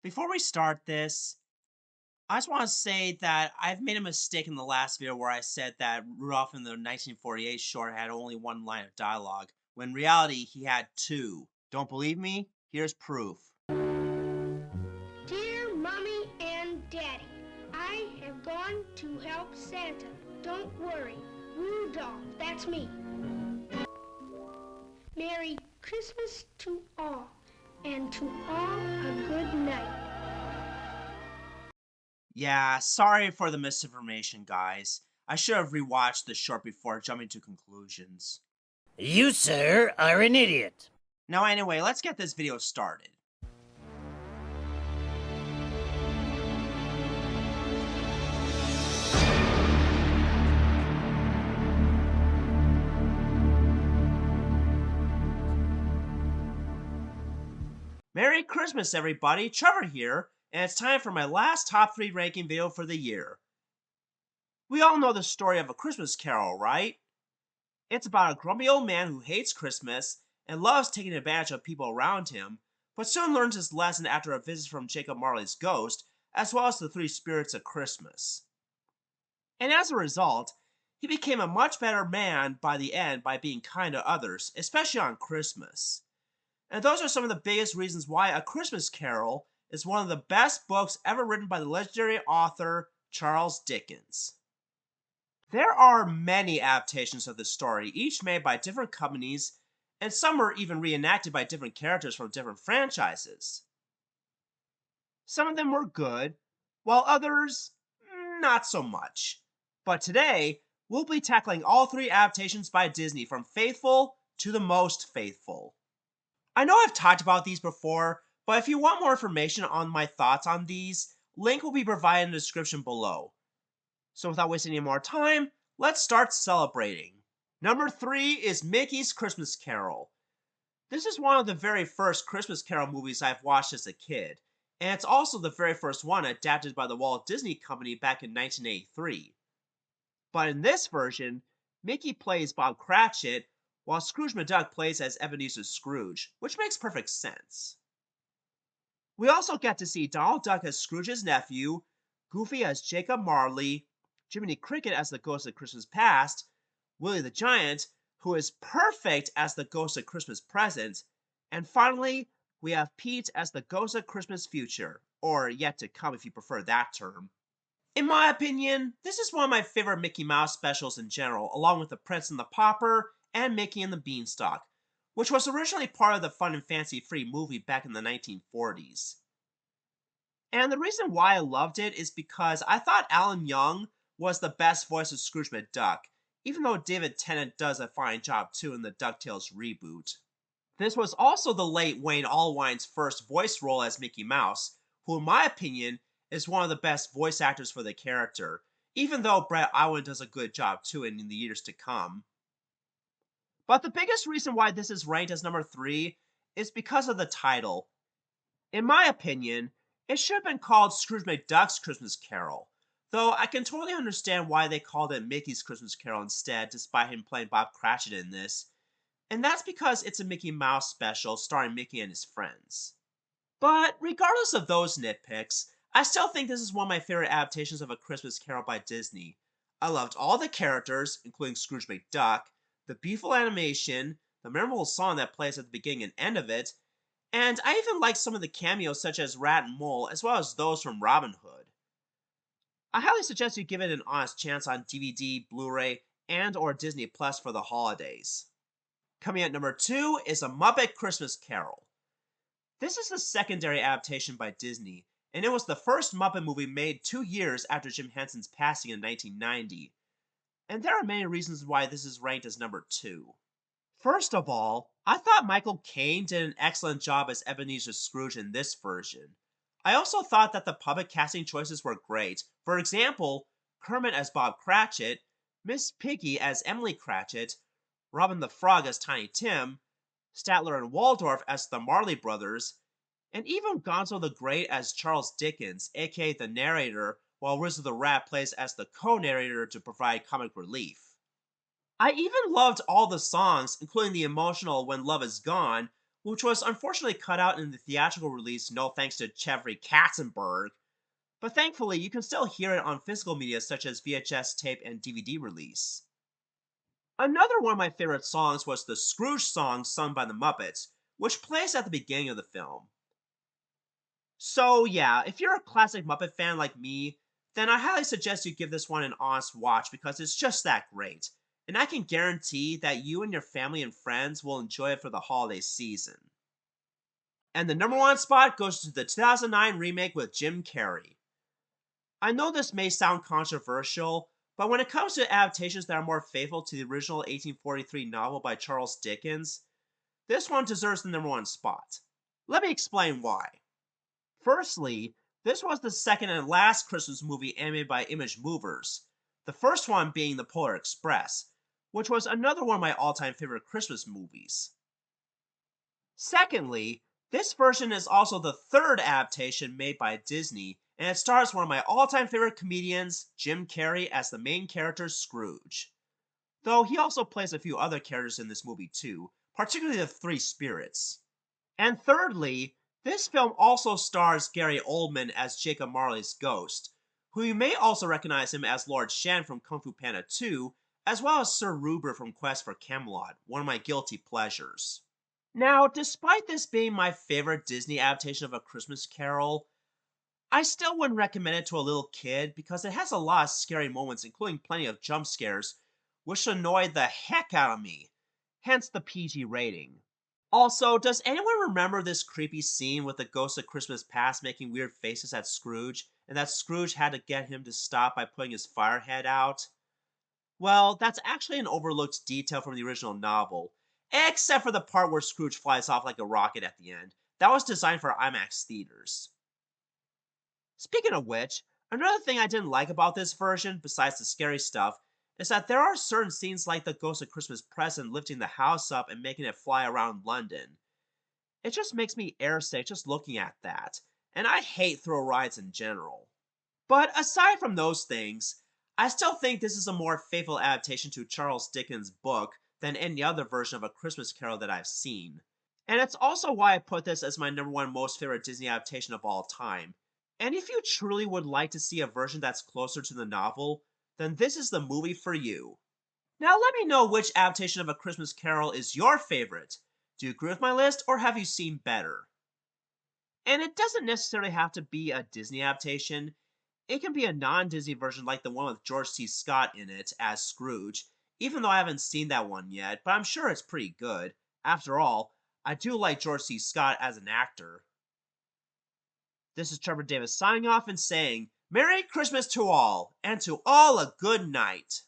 Before we start this, I just want to say that I've made a mistake in the last video where I said that Rudolph in the 1948 short had only one line of dialogue, when in reality he had two. Don't believe me? Here's proof. Dear Mommy and Daddy, I have gone to help Santa. Don't worry. Rudolph, that's me. Merry Christmas to all, and to all a good night. Yeah, sorry for the misinformation, guys. I should have rewatched the short before jumping to conclusions. You, sir, are an idiot. Now, anyway, let's get this video started. Merry Christmas, everybody! Trevor here, and it's time for my last top 3 ranking video for the year. We all know the story of A Christmas Carol, right? It's about a grumpy old man who hates Christmas and loves taking advantage of people around him, but soon learns his lesson after a visit from Jacob Marley's ghost, as well as the 3 spirits of Christmas. And as a result, he became a much better man by the end by being kind to others, especially on Christmas. And those are some of the biggest reasons why A Christmas Carol is one of the best books ever written by the legendary author Charles Dickens. There are many adaptations of this story, each made by different companies, and some were even reenacted by different characters from different franchises. Some of them were good, while others, not so much. But today, we'll be tackling all 3 adaptations by Disney from faithful to the most faithful. I know I've talked about these before, but if you want more information on my thoughts on these, link will be provided in the description below. So without wasting any more time, let's start celebrating. Number 3 is Mickey's Christmas Carol. This is one of the very first Christmas Carol movies I've watched as a kid, and it's also the very first one adapted by the Walt Disney Company back in 1983. But in this version, Mickey plays Bob Cratchit, while Scrooge McDuck plays as Ebenezer Scrooge, which makes perfect sense. We also get to see Donald Duck as Scrooge's nephew, Goofy as Jacob Marley, Jiminy Cricket as the Ghost of Christmas Past, Willie the Giant, who is perfect as the Ghost of Christmas Present, and finally, we have Pete as the Ghost of Christmas Future, or yet to come if you prefer that term. In my opinion, this is one of my favorite Mickey Mouse specials in general, along with The Prince and the Pauper and Mickey and the Beanstalk, which was originally part of the Fun and Fancy Free movie back in the 1940s. And the reason why I loved it is because I thought Alan Young was the best voice of Scrooge McDuck, even though David Tennant does a fine job too in the DuckTales reboot. This was also the late Wayne Allwine's first voice role as Mickey Mouse, who in my opinion is one of the best voice actors for the character, even though Brett Iwan does a good job too in the years to come. But the biggest reason why this is ranked as number 3 is because of the title. In my opinion, it should have been called Scrooge McDuck's Christmas Carol, though I can totally understand why they called it Mickey's Christmas Carol instead, despite him playing Bob Cratchit in this, and that's because it's a Mickey Mouse special starring Mickey and his friends. But regardless of those nitpicks, I still think this is one of my favorite adaptations of A Christmas Carol by Disney. I loved all the characters, including Scrooge McDuck, the beautiful animation, the memorable song that plays at the beginning and end of it, and I even liked some of the cameos such as Rat and Mole, as well as those from Robin Hood. I highly suggest you give it an honest chance on DVD, Blu-ray, and or Disney Plus for the holidays. Coming at number 2 is A Muppet Christmas Carol. This is the secondary adaptation by Disney, and it was the first Muppet movie made 2 years after Jim Henson's passing in 1990. And there are many reasons why this is ranked as number 2. First of all, I thought Michael Caine did an excellent job as Ebenezer Scrooge in this version. I also thought that the puppet casting choices were great. For example, Kermit as Bob Cratchit, Miss Piggy as Emily Cratchit, Robin the Frog as Tiny Tim, Statler and Waldorf as the Marley Brothers, and even Gonzo the Great as Charles Dickens, aka the narrator, while Rizzo the Rat plays as the co-narrator to provide comic relief. I even loved all the songs, including the emotional When Love Is Gone, which was unfortunately cut out in the theatrical release no thanks to Jeffrey Katzenberg, but thankfully you can still hear it on physical media such as VHS tape and DVD release. Another one of my favorite songs was the Scrooge song sung by the Muppets, which plays at the beginning of the film. So yeah, if you're a classic Muppet fan like me, then I highly suggest you give this one an honest watch because it's just that great. And I can guarantee that you and your family and friends will enjoy it for the holiday season. And the number one spot goes to the 2009 remake with Jim Carrey. I know this may sound controversial, but when it comes to adaptations that are more faithful to the original 1843 novel by Charles Dickens, this one deserves the number one spot. Let me explain why. Firstly, this was the second and last Christmas movie animated by Image Movers, the first one being The Polar Express, which was another one of my all-time favorite Christmas movies. Secondly, this version is also the third adaptation made by Disney, and it stars one of my all-time favorite comedians, Jim Carrey, as the main character Scrooge. Though he also plays a few other characters in this movie too, particularly the Three Spirits. And thirdly, this film also stars Gary Oldman as Jacob Marley's ghost, who you may also recognize him as Lord Shan from Kung Fu Panda 2, as well as Sir Ruber from Quest for Camelot, one of my guilty pleasures. Now, despite this being my favorite Disney adaptation of A Christmas Carol, I still wouldn't recommend it to a little kid because it has a lot of scary moments, including plenty of jump scares, which annoyed the heck out of me, hence the PG rating. Also, does anyone remember this creepy scene with the ghost of Christmas past making weird faces at Scrooge, and that Scrooge had to get him to stop by putting his fire head out? Well, that's actually an overlooked detail from the original novel, except for the part where Scrooge flies off like a rocket at the end. That was designed for IMAX theaters. Speaking of which, another thing I didn't like about this version, besides the scary stuff, is that there are certain scenes like the Ghost of Christmas Present lifting the house up and making it fly around London. It just makes me airsick just looking at that, and I hate thrill rides in general. But aside from those things, I still think this is a more faithful adaptation to Charles Dickens' book than any other version of A Christmas Carol that I've seen. And it's also why I put this as my number one most favorite Disney adaptation of all time. And if you truly would like to see a version that's closer to the novel, then this is the movie for you. Now let me know which adaptation of A Christmas Carol is your favorite. Do you agree with my list, or have you seen better? And it doesn't necessarily have to be a Disney adaptation. It can be a non-Disney version like the one with George C. Scott in it as Scrooge, even though I haven't seen that one yet, but I'm sure it's pretty good. After all, I do like George C. Scott as an actor. This is Trevor Davis signing off and saying, Merry Christmas to all, and to all a good night.